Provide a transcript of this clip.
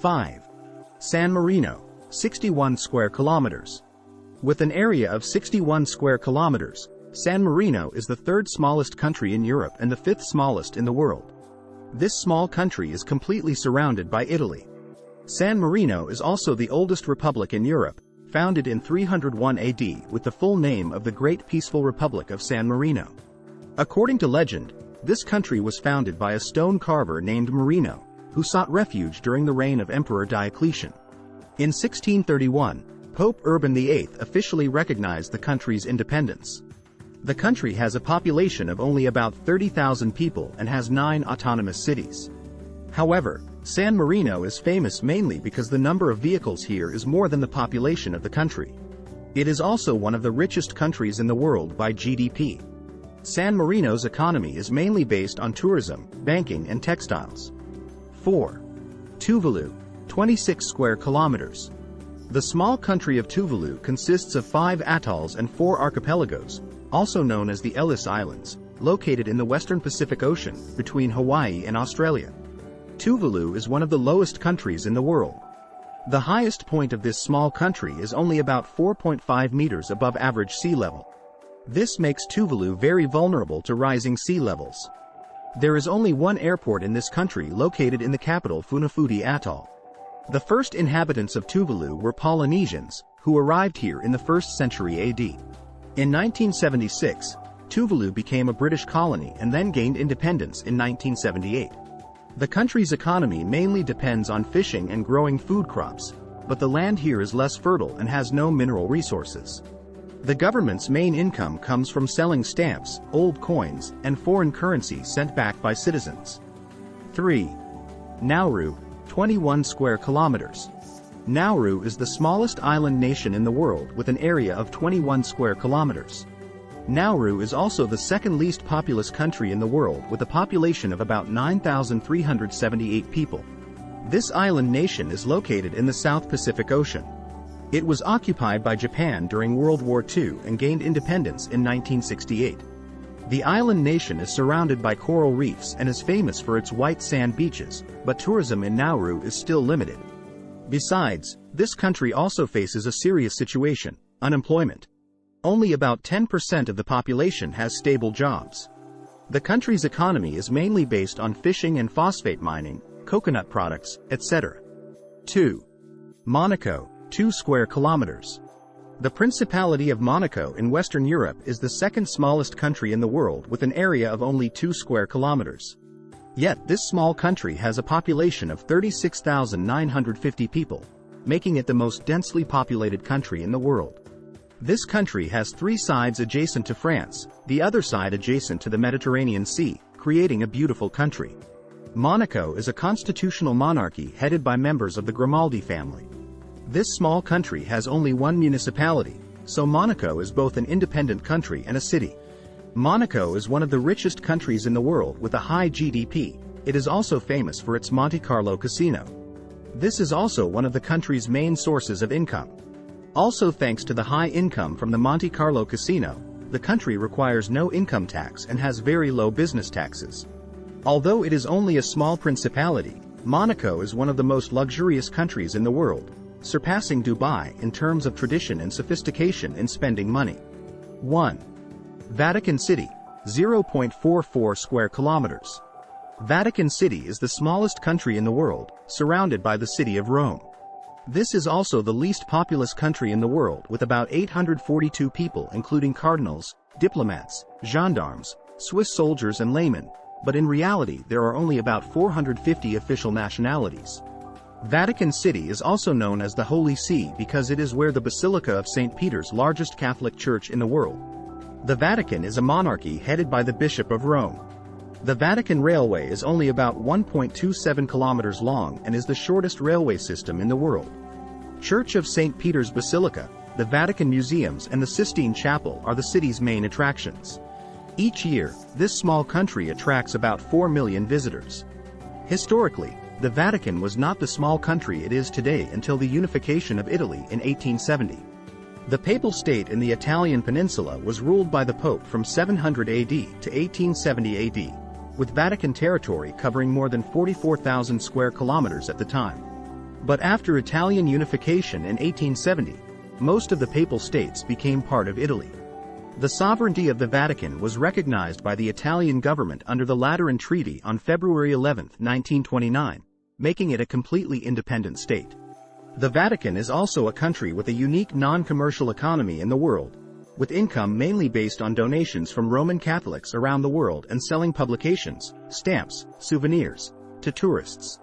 5. San Marino, 61 square kilometers. With an area of 61 square kilometers, San Marino is the third smallest country in Europe and the fifth smallest in the world. This small country is completely surrounded by Italy. San Marino is also the oldest republic in Europe, founded in 301 AD with the full name of the Great Peaceful Republic of San Marino. According to legend, this country was founded by a stone carver named Marino, who sought refuge during the reign of Emperor Diocletian. In 1631, Pope Urban VIII officially recognized the country's independence. The country has a population of only about 30,000 people and has 9 autonomous cities. However, San Marino is famous mainly because the number of vehicles here is more than the population of the country. It is also one of the richest countries in the world by GDP. San Marino's economy is mainly based on tourism, banking and textiles. 4. Tuvalu, 26 square kilometers. The small country of Tuvalu consists of 5 atolls and 4 archipelagos, also known as the Ellis Islands, located in the western Pacific Ocean, between Hawaii and Australia. Tuvalu is one of the lowest countries in the world. The highest point of this small country is only about 4.5 meters above average sea level. This makes Tuvalu very vulnerable to rising sea levels. There is only one airport in this country located in the capital Funafuti Atoll. The first inhabitants of Tuvalu were Polynesians, who arrived here in the 1st century AD. In 1976, Tuvalu became a British colony and then gained independence in 1978. The country's economy mainly depends on fishing and growing food crops, but the land here is less fertile and has no mineral resources. The government's main income comes from selling stamps, old coins, and foreign currency sent back by citizens. 3. Nauru, 21 square kilometers. Nauru is the smallest island nation in the world with an area of 21 square kilometers. Nauru is also the second least populous country in the world with a population of about 9,378 people. This island nation is located in the South Pacific Ocean. It was occupied by Japan during World War II and gained independence in 1968. The island nation is surrounded by coral reefs and is famous for its white sand beaches, but tourism in Nauru is still limited. Besides, this country also faces a serious situation: unemployment. Only about 10% of the population has stable jobs. The country's economy is mainly based on fishing and phosphate mining, coconut products, etc. 2. Monaco, 2 square kilometers. The Principality of Monaco in Western Europe is the second smallest country in the world with an area of only 2 square kilometers. Yet this small country has a population of 36,950 people, making it the most densely populated country in the world. This country has 3 sides adjacent to France, the other side adjacent to the Mediterranean Sea, creating a beautiful country. Monaco is a constitutional monarchy headed by members of the Grimaldi family. This small country has only 1 municipality, so Monaco is both an independent country and a city. Monaco is one of the richest countries in the world with a high GDP. It is also famous for its Monte Carlo casino. This is also one of the country's main sources of income. Also, thanks to the high income from the Monte Carlo casino, the country requires no income tax and has very low business taxes. Although it is only a small principality, Monaco is one of the most luxurious countries in the world, surpassing Dubai in terms of tradition and sophistication in spending money. 1. Vatican City, 0.44 square kilometers. Vatican City is the smallest country in the world, surrounded by the city of Rome. This is also the least populous country in the world with about 842 people, including cardinals, diplomats, gendarmes, Swiss soldiers and laymen, but in reality there are only about 450 official nationalities. Vatican City is also known as the Holy See because it is where the Basilica of St. Peter's, largest Catholic church in the world. The Vatican is a monarchy headed by the Bishop of Rome. The Vatican Railway is only about 1.27 kilometers long and is the shortest railway system in the world. Church of St. Peter's Basilica, the Vatican Museums and the Sistine Chapel are the city's main attractions. Each year, this small country attracts about 4 million visitors. Historically, the Vatican was not the small country it is today until the unification of Italy in 1870. The Papal State in the Italian peninsula was ruled by the Pope from 700 AD to 1870 AD, with Vatican territory covering more than 44,000 square kilometers at the time. But after Italian unification in 1870, most of the Papal States became part of Italy. The sovereignty of the Vatican was recognized by the Italian government under the Lateran Treaty on February 11, 1929, making it a completely independent state. The Vatican is also a country with a unique non-commercial economy in the world, with income mainly based on donations from Roman Catholics around the world and selling publications, stamps, souvenirs, to tourists.